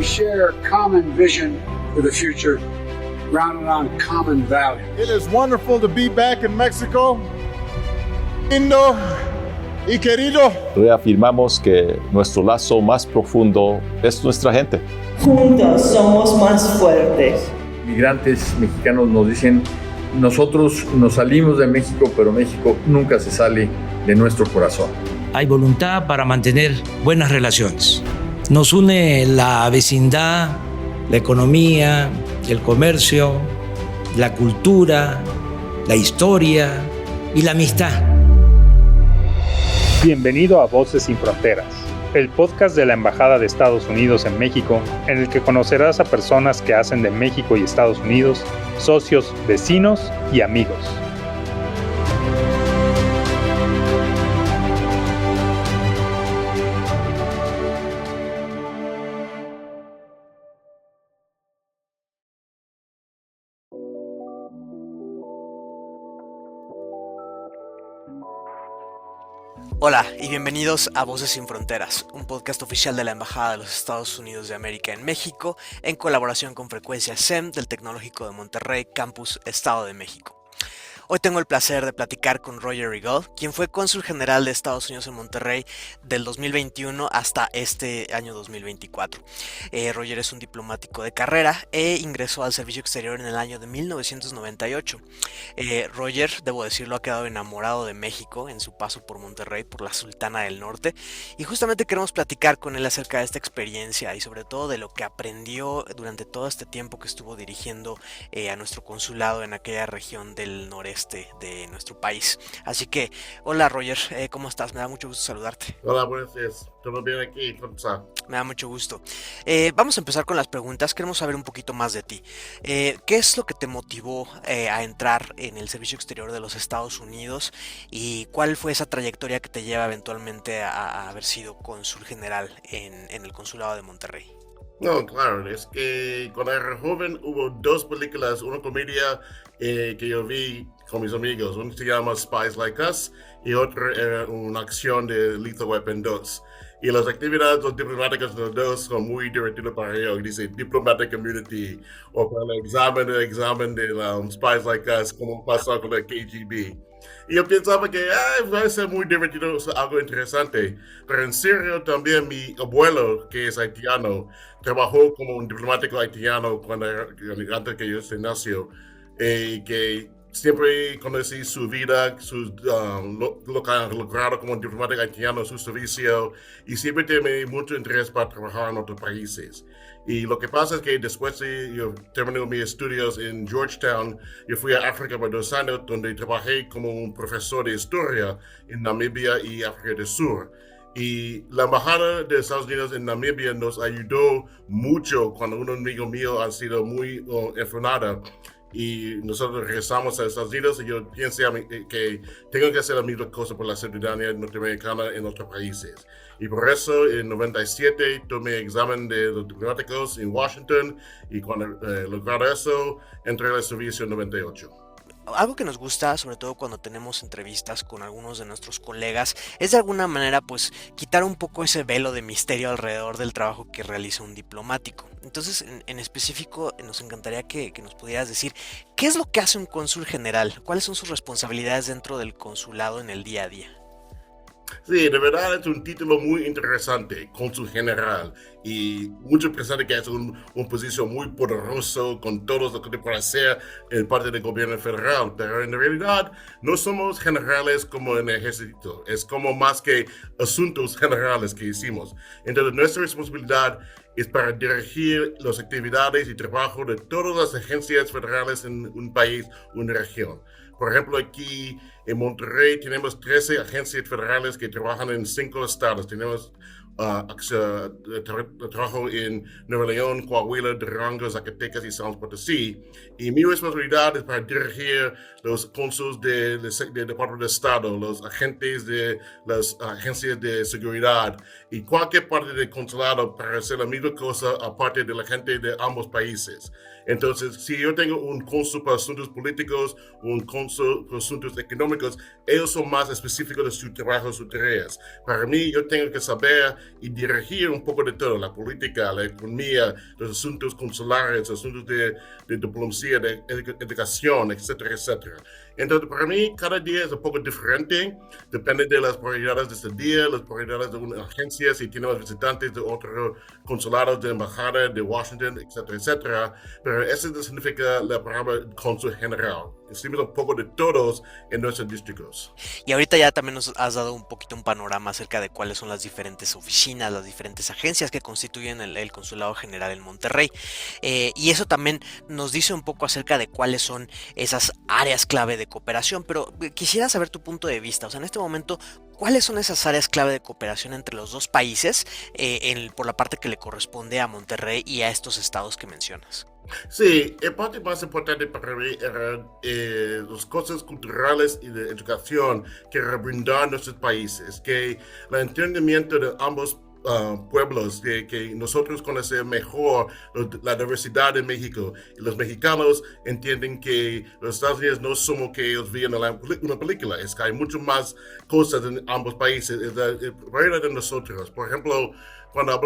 share a common vision for the future, grounded on common values. It is wonderful to be back in Mexico. Lindo y querido. Reafirmamos que nuestro lazo más profundo es nuestra gente. Juntos somos más fuertes. Migrantes mexicanos nos dicen, nosotros nos salimos de México, pero México nunca se sale de nuestro corazón. Hay voluntad para mantener buenas relaciones. Nos une la vecindad, la economía, el comercio, la cultura, la historia y la amistad. Bienvenido a Voces Sin Fronteras, el podcast de la Embajada de Estados Unidos en México, en el que conocerás a personas que hacen de México y Estados Unidos socios, vecinos y amigos. Hola y bienvenidos a Voces Sin Fronteras, un podcast oficial de la Embajada de los Estados Unidos de América en México, en colaboración con Frecuencia SEM del Tecnológico de Monterrey, Campus Estado de México. Hoy tengo el placer de platicar con Roger Regal, quien fue cónsul general de Estados Unidos en Monterrey del 2021 hasta este año 2024. Roger es un diplomático de carrera e ingresó al servicio exterior en el año de 1998. Roger, debo decirlo, ha quedado enamorado de México en su paso por Monterrey, por la Sultana del Norte, y justamente queremos platicar con él acerca de esta experiencia y sobre todo de lo que aprendió durante todo este tiempo que estuvo dirigiendo a nuestro consulado en aquella región del noreste de nuestro país. Así que, hola Roger, ¿cómo estás? Me da mucho gusto saludarte. Hola, buenos días. ¿Todo bien aquí? ¿Cómo está? Me da mucho gusto. Vamos a empezar con las preguntas. Queremos saber un poquito más de ti. ¿Qué es lo que te motivó a entrar en el servicio exterior de los Estados Unidos y cuál fue esa trayectoria que te lleva eventualmente a haber sido cónsul general en el consulado de Monterrey? No, claro, es que cuando era joven hubo dos películas, una comedia que yo vi con mis amigos. Una se llama Spies Like Us y otra era una acción de Lethal Weapon 2. Y las actividades diplomáticas de los dos son muy divertidas para ellos. Dice Diplomatic Community o para el examen de Spies Like Us, como pasó con el KGB. Y yo pensaba que va a ser muy divertido, algo interesante. Pero en serio también mi abuelo, que es haitiano, trabajó como un diplomático haitiano antes que yo se nació. Que siempre conocí su vida, lo que han logrado como un diplomático haitiano, su servicio, y siempre tiene mucho interés para trabajar en otros países. Y lo que pasa es que después de yo terminé mis estudios en Georgetown, yo fui a África por 2 años, donde trabajé como un profesor de historia en Namibia y África del Sur. Y la embajada de Estados Unidos en Namibia nos ayudó mucho cuando un amigo mío ha sido muy enfermado. Y nosotros regresamos a Estados Unidos y yo pensé que tengo que hacer la misma cosa por la ciudadanía norteamericana en otros países. Y por eso en 97 tomé examen de los diplomáticos en Washington y cuando logré eso entré al servicio en 98. Algo que nos gusta, sobre todo cuando tenemos entrevistas con algunos de nuestros colegas, es de alguna manera pues quitar un poco ese velo de misterio alrededor del trabajo que realiza un diplomático. Entonces, en específico, nos encantaría que nos pudieras decir qué es lo que hace un cónsul general, cuáles son sus responsabilidades dentro del consulado en el día a día. Sí, de verdad es un título muy interesante, cónsul general, y muchos piensan que es una posición muy poderoso con todo lo que puede hacer en parte del gobierno federal, pero en realidad no somos generales como en el ejército, es como más que asuntos generales que hicimos. Entonces nuestra responsabilidad es para dirigir las actividades y trabajo de todas las agencias federales en un país, una región. Por ejemplo, aquí en Monterrey tenemos 13 agencias federales que trabajan en 5 estados. Tenemos trabajo en Nuevo León, Coahuila, Durango, Zacatecas y San Luis Potosí. Y mi responsabilidad es para dirigir los cónsules del Departamento de Estado, los agentes de las agencias de seguridad y cualquier parte del consulado para hacer la misma cosa aparte de la gente de ambos países. Entonces, si yo tengo un cónsul para asuntos políticos, un cónsul para asuntos económicos, económicos, ellos son más específicos de su trabajo, sus tareas. Para mí, yo tengo que saber y dirigir un poco de todo, la política, la economía, los asuntos consulares, los asuntos de diplomacia, de educación, etcétera, etcétera. Entonces, para mí, cada día es un poco diferente, depende de las prioridades de ese día, las prioridades de una agencia, si tenemos visitantes de otros consulados, de embajada, de Washington, etcétera, etcétera. Pero eso no significa la palabra cónsul general. Hicimos un poco de todos en nuestros distritos. Y ahorita ya también nos has dado un poquito un panorama acerca de cuáles son las diferentes oficinas, las diferentes agencias que constituyen el Consulado General en Monterrey. Y eso también nos dice un poco acerca de cuáles son esas áreas clave de cooperación. Pero quisiera saber tu punto de vista. O sea, en este momento, ¿cuáles son esas áreas clave de cooperación entre los dos países por la parte que le corresponde a Monterrey y a estos estados que mencionas? Sí, la parte más importante para mí eran las cosas culturales y de educación que brindan nuestros países, que el entendimiento de ambos pueblos, que nosotros conocemos mejor la diversidad de México. Y los mexicanos entienden que los Estados Unidos no somos que ellos vean una película, es que hay mucho más cosas en ambos países, es la realidad de nosotros. Por ejemplo, cuando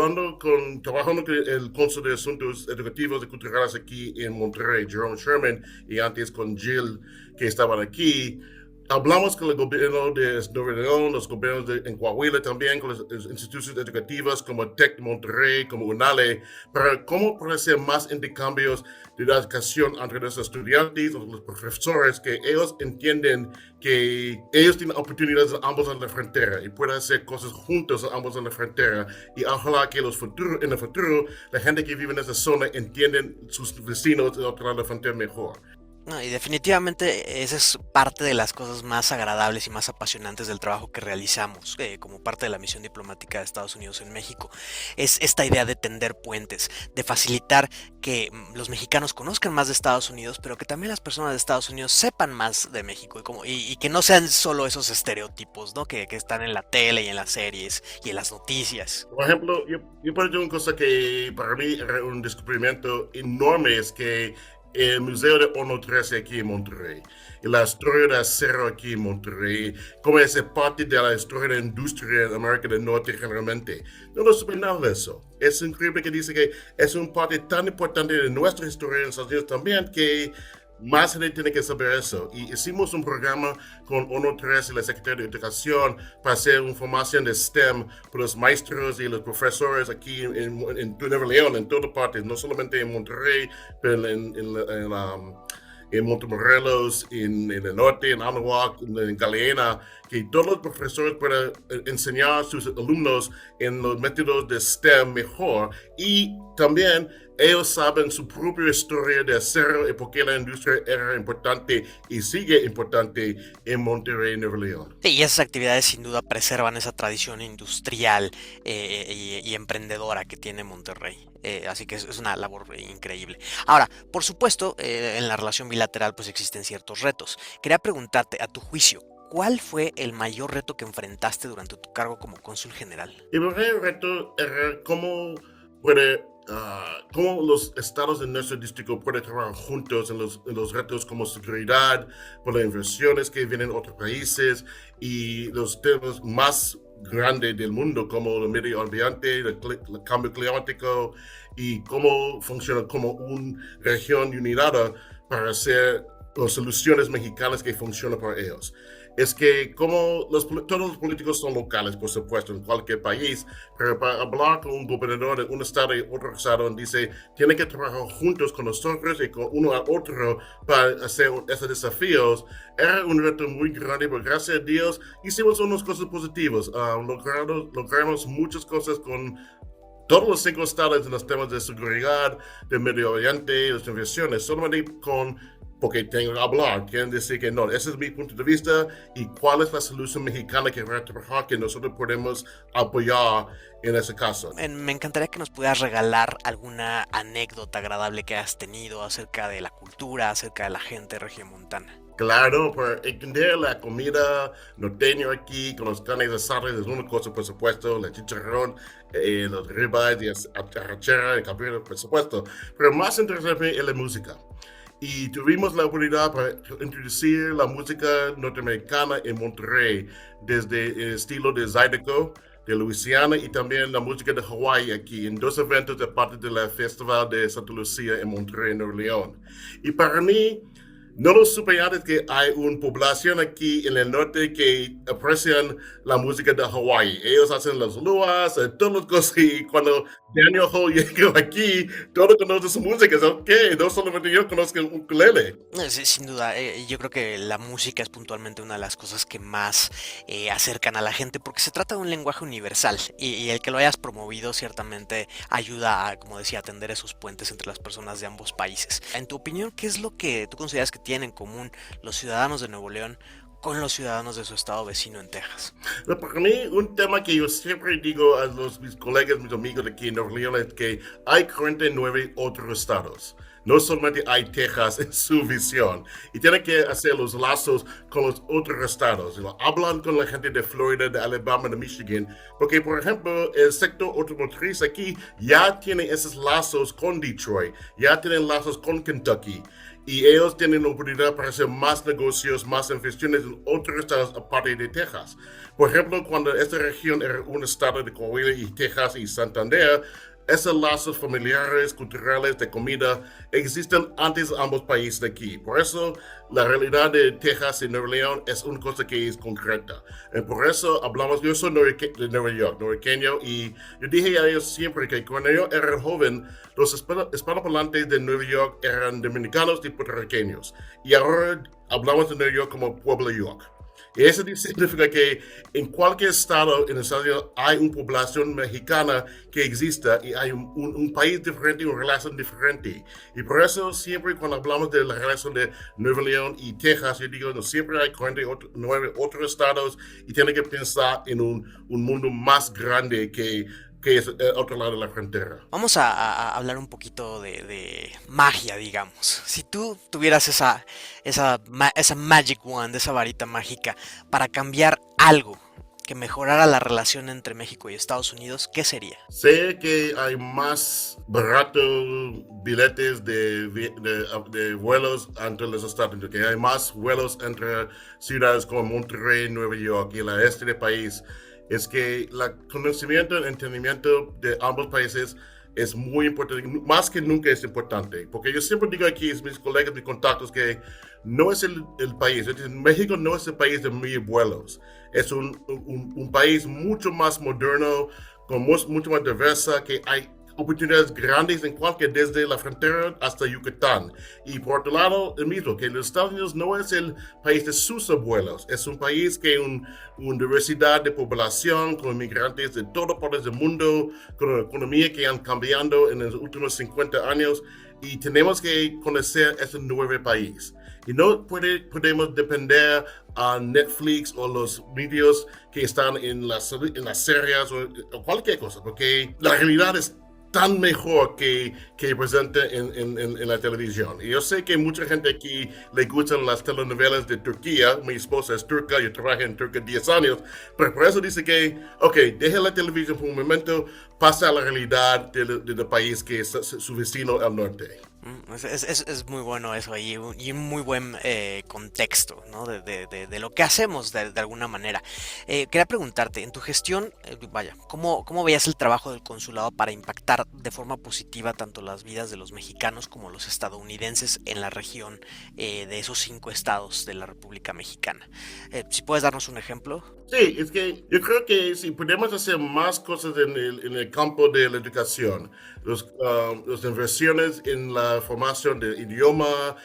trabajando con el cónsul de Asuntos Educativos y Culturales aquí en Monterrey, Jerome Sherman, y antes con Jill, que estaban aquí, hablamos con el gobierno de Nuevo León, los gobiernos en Coahuila también, con las instituciones educativas como TEC de Monterrey, como UNALE, para cómo puede ser más intercambios de la educación entre los estudiantes, los profesores, que ellos entienden que ellos tienen oportunidades ambos en la frontera y pueden hacer cosas juntos ambos en la frontera. Y ojalá que en el futuro la gente que vive en esa zona entienden sus vecinos de otro lado de la frontera mejor. No, y definitivamente esa es parte de las cosas más agradables y más apasionantes del trabajo que realizamos como parte de la misión diplomática de Estados Unidos en México. Es esta idea de tender puentes, de facilitar que los mexicanos conozcan más de Estados Unidos, pero que también las personas de Estados Unidos sepan más de México y que no sean solo esos estereotipos, ¿no? que están en la tele y en las series y en las noticias. Por ejemplo, yo puedo decir una cosa que para mí era un descubrimiento enorme, es que el Museo de Horno 13 aquí en Monterrey, y la historia de acero aquí en Monterrey, como es parte de la historia de la industria en América del Norte generalmente. No supe nada de eso. Es increíble que dice que es una parte tan importante de nuestra historia en Estados Unidos también, que más gente tiene que saber eso. Y hicimos un programa con Horno 13 y la Secretaría de Educación para hacer información de STEM para los maestros y los profesores aquí en Nuevo León, en todas partes, no solamente en Monterrey, pero en Montemorelos, en el norte, en Anahuac, en Galeana, que todos los profesores puedan enseñar a sus alumnos en los métodos de STEM mejor, y también ellos saben su propia historia de acero y por qué la industria era importante y sigue importante en Monterrey, Nuevo León. Y esas actividades sin duda preservan esa tradición industrial y emprendedora que tiene Monterrey. Así que es una labor increíble. Ahora, por supuesto, en la relación bilateral pues existen ciertos retos. Quería preguntarte, a tu juicio, ¿cuál fue el mayor reto que enfrentaste durante tu cargo como cónsul general? El mayor reto era cómo los estados de nuestro distrito pueden trabajar juntos en los retos como seguridad, por las inversiones que vienen de otros países y los temas más grandes del mundo como el medio ambiente, el cambio climático y cómo funciona como una región unida para hacer las soluciones mexicanas que funcionan para ellos. Es que como todos los políticos son locales, por supuesto, en cualquier país, pero para hablar con un gobernador de un estado y otro estado, dice, tienen que trabajar juntos con nosotros y con uno a otro para hacer esos desafíos. Era un reto muy grande, pero gracias a Dios hicimos unas cosas positivas. Logramos muchas cosas con todos los 5 estados en los temas de seguridad, de medio ambiente, las inversiones, solamente porque tengo que hablar, quieren decir que no, ese es mi punto de vista y cuál es la solución mexicana que va a trabajar, que nosotros podemos apoyar en ese caso. Me encantaría que nos pudieras regalar alguna anécdota agradable que hayas tenido acerca de la cultura, acerca de la gente regiomontana. Claro, para entender la comida norteña aquí, con los carnes asadas es una cosa, por supuesto, el chicharrón, los ribeyes, arrachera, el cabrero, por supuesto. Pero más interesante es la música. y tuvimos la oportunidad para introducir la música norteamericana en Monterrey, desde el estilo de Zydeco de Luisiana y también la música de Hawái aquí, en 2 eventos de parte del Festival de Santa Lucía en Monterrey, Nuevo León. Y para mí, no lo supe antes que hay una población aquí en el norte que aprecian la música de Hawái. Ellos hacen las luas, todas las cosas, y cuando Daniel Hall llegó aquí, todos conocen su música. Es ok, no solamente yo conozco un ukulele. Sí, sin duda, yo creo que la música es puntualmente una de las cosas que más acercan a la gente, porque se trata de un lenguaje universal y el que lo hayas promovido ciertamente ayuda a, como decía, a tender esos puentes entre las personas de ambos países. En tu opinión, ¿qué es lo que tú consideras que tienen en común los ciudadanos de Nuevo León con los ciudadanos de su estado vecino en Texas? Para mí, un tema que yo siempre digo a mis colegas, mis amigos aquí en Nuevo León es que hay 49 otros estados. No solamente hay Texas en su visión. Y tienen que hacer los lazos con los otros estados. Hablan con la gente de Florida, de Alabama, de Michigan. Porque, por ejemplo, el sector automotriz aquí ya tiene esos lazos con Detroit. Ya tienen lazos con Kentucky. Y ellos tienen la oportunidad para hacer más negocios, más inversiones en otros estados aparte de Texas. Por ejemplo, cuando esta región era un estado de Coahuila y Texas y Santander, esos lazos familiares, culturales, de comida, existen antes de ambos países de aquí. Por eso, la realidad de Texas y Nuevo León es una cosa que es concreta. Y por eso hablamos, yo soy de Nueva York, norteño, y yo dije a ellos siempre que cuando yo era joven, los hispanohablantes de Nueva York eran dominicanos y puertorriqueños. Y ahora hablamos de Nueva York como Pueblo York. Y eso significa que en cualquier estado en Estados Unidos hay una población mexicana que exista y hay un país diferente, una relación diferente. Y por eso siempre cuando hablamos de la relación de Nuevo León y Texas, yo digo, no, siempre hay 49 otros estados y tiene que pensar en un mundo más grande que es el otro lado de la frontera. Vamos a hablar un poquito de magia, digamos. Si tú tuvieras esa magic wand, esa varita mágica, para cambiar algo que mejorara la relación entre México y Estados Unidos, ¿qué sería? Sé que hay más baratos billetes de vuelos entre los Estados Unidos, que hay más vuelos entre ciudades como Monterrey, Nueva York y el este del país. Es que el conocimiento y el entendimiento de ambos países es muy importante, más que nunca es importante, porque yo siempre digo aquí a mis colegas, mis contactos, que no es el país, México no es el país de 1000 vuelos, es un país mucho más moderno, con mucho más diversa, que hay oportunidades grandes en cualquier, desde la frontera hasta Yucatán. Y por otro lado, el mismo, que los Estados Unidos no es el país de sus abuelos, es un país que una diversidad de población, con inmigrantes de todas partes del mundo, con una economía que han cambiado en los últimos 50 años, y tenemos que conocer ese nuevo país. Y no podemos depender a Netflix o los medios que están en las series o cualquier cosa, porque la realidad es tan mejor que presenta en la televisión. Y yo sé que mucha gente aquí le gustan las telenovelas de Turquía. Mi esposa es turca, yo trabajé en Turquía 10 años, pero por eso dice que, ok, deja la televisión por un momento, pasa a la realidad del país que es su vecino al norte. Es muy bueno eso y un muy buen contexto, ¿no? de lo que hacemos de alguna manera. Quería preguntarte, en tu gestión, ¿cómo veías el trabajo del consulado para impactar de forma positiva tanto las vidas de los mexicanos como los estadounidenses en la región de esos 5 estados de la República Mexicana? Si puedes darnos un ejemplo. Sí, es que yo creo que si podemos hacer más cosas en el campo de la educación, las inversiones en la formación de idioma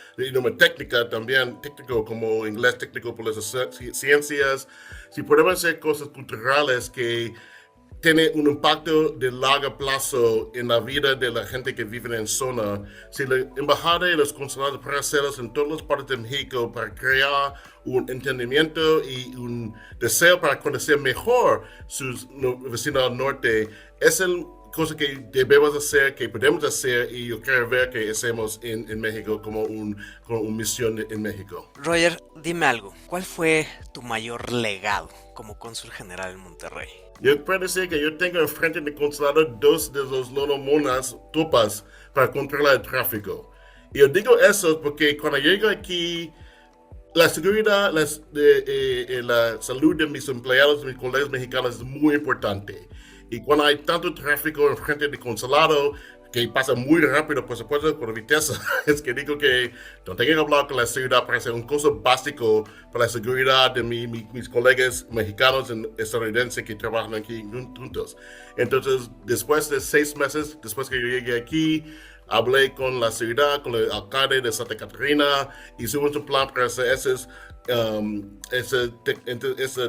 técnica también, técnico como inglés técnico por las ciencias, si podemos hacer cosas culturales que tiene un impacto de largo plazo en la vida de la gente que vive en la zona. Si la embajada y los consulados pueden hacerlo en todas las partes de México para crear un entendimiento y un deseo para conocer mejor sus vecinos al norte, es el cosa que debemos hacer, que podemos hacer, y yo quiero ver que hacemos en México como una misión en México. Roger, dime algo, ¿cuál fue tu mayor legado como cónsul general en Monterrey? Yo puedo decir que yo tengo enfrente del consulado 2 de los lolomonas tupas para controlar el tráfico. Y yo digo eso porque cuando llego aquí, la seguridad, la salud de mis empleados, de mis colegas mexicanos es muy importante. Y cuando hay tanto tráfico en frente del consulado, que pasa muy rápido, por supuesto, por viteza, es que digo que no tengo que hablar con la seguridad para ser un cosa básico para la seguridad de mis colegas mexicanos y estadounidenses que trabajan aquí juntos. Entonces, después de 6 meses, después que yo llegué aquí, hablé con la seguridad, con el alcalde de Santa Catarina, hicimos un plan para hacer ese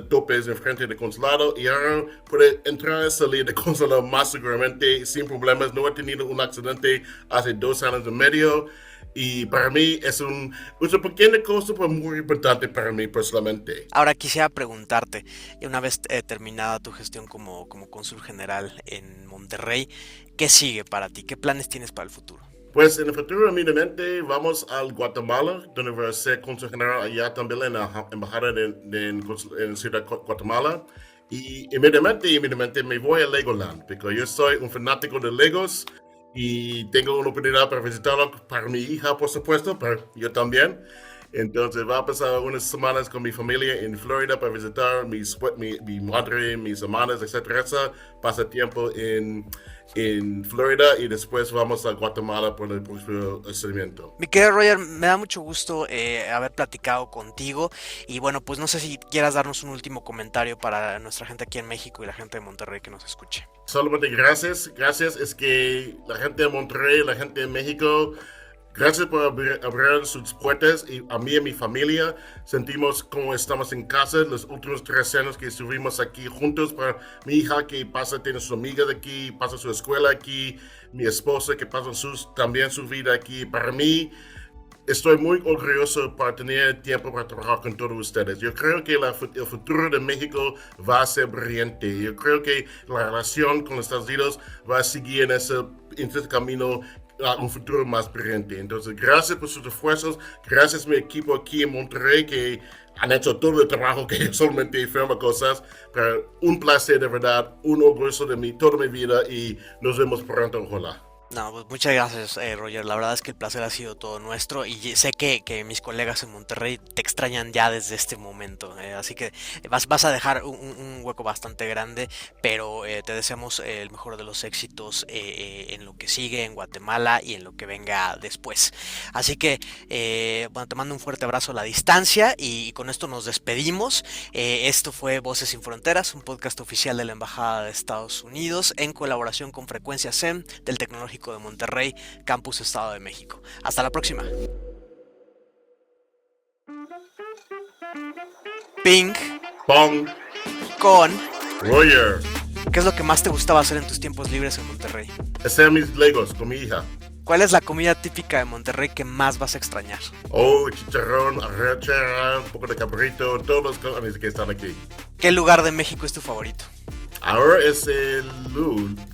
topes en frente del consulado y ahora puede entrar y salir del consulado más seguramente, sin problemas. No he tenido un accidente hace 2 años y medio y para mí es una pequeña cosa, pero muy importante para mí personalmente. Ahora quisiera preguntarte, una vez terminada tu gestión como cónsul general en Monterrey, ¿qué sigue para ti? ¿Qué planes tienes para el futuro? Pues en el futuro, inmediatamente, vamos al Guatemala, donde voy a ser cónsul general allá también en la embajada en Ciudad Guatemala. Y inmediatamente me voy a Legoland, porque yo soy un fanático de Legos y tengo una oportunidad para visitarlo para mi hija, por supuesto, pero yo también. Entonces va a pasar unas semanas con mi familia en Florida para visitar mi madre, mis hermanas, etc. Pasa tiempo en Florida y después vamos a Guatemala por el próximo seguimiento. Mi querido Roger, me da mucho gusto haber platicado contigo y bueno, pues no sé si quieras darnos un último comentario para nuestra gente aquí en México y la gente de Monterrey que nos escuche. Solamente gracias, es que la gente de Monterrey, la gente de México, gracias por abrir sus puertas y a mí y a mi familia. Sentimos como estamos en casa los últimos 3 años que estuvimos aquí juntos. Para mi hija que tiene sus amigas aquí, pasa su escuela aquí, mi esposa que pasa también su vida aquí. Para mí, estoy muy orgulloso para tener tiempo para trabajar con todos ustedes. Yo creo que el futuro de México va a ser brillante. Yo creo que la relación con los Estados Unidos va a seguir en ese camino a un futuro más brillante. Entonces, gracias por sus esfuerzos, gracias a mi equipo aquí en Monterrey que han hecho todo el trabajo que yo solamente firmo cosas, pero un placer de verdad, un orgullo de toda mi vida y nos vemos pronto, ojalá. No, pues muchas gracias, Roger. La verdad es que el placer ha sido todo nuestro y sé que mis colegas en Monterrey te extrañan ya desde este momento. Así que vas a dejar un hueco bastante grande, pero te deseamos el mejor de los éxitos en lo que sigue en Guatemala y en lo que venga después. Así que, bueno, te mando un fuerte abrazo a la distancia y con esto nos despedimos. Esto fue Voces Sin Fronteras, un podcast oficial de la Embajada de Estados Unidos en colaboración con Frecuencia SEM del Tecnológico de Monterrey, Campus Estado de México. Hasta la próxima. Ping Pong con Roger. ¿Qué es lo que más te gustaba hacer en tus tiempos libres en Monterrey? Hacer mis Legos con mi hija. ¿Cuál es la comida típica de Monterrey que más vas a extrañar? Chicharrón, arrachera, un poco de cabrito, todos los cosas que están aquí. ¿Qué lugar de México es tu favorito? Ahora es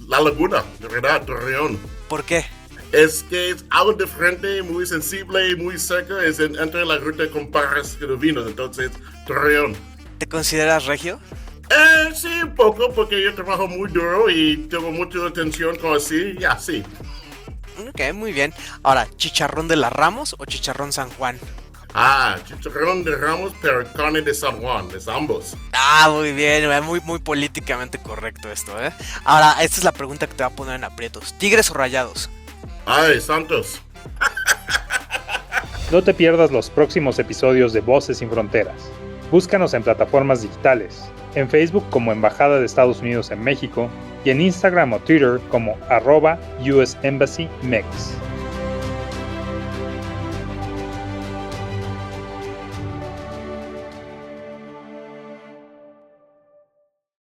La Laguna, de verdad, Torreón. ¿Por qué? Es que es algo diferente, muy sensible, muy cerca, es entre la ruta con Parras de vinos, entonces Torreón. ¿Te consideras regio? Sí, un poco, porque yo trabajo muy duro y tengo mucha atención con así, sí. Ok, muy bien. Ahora, ¿chicharrón de las Ramos o chicharrón San Juan? Chicharrón de Ramos, pero carne de San Juan, es ambos. Muy bien, muy políticamente correcto esto, ¿eh? Ahora, esta es la pregunta que te va a poner en aprietos. ¿Tigres o Rayados? Santos. No te pierdas los próximos episodios de Voces Sin Fronteras. Búscanos en plataformas digitales, en Facebook como Embajada de Estados Unidos en México y en Instagram o Twitter como @US Embassy Mex.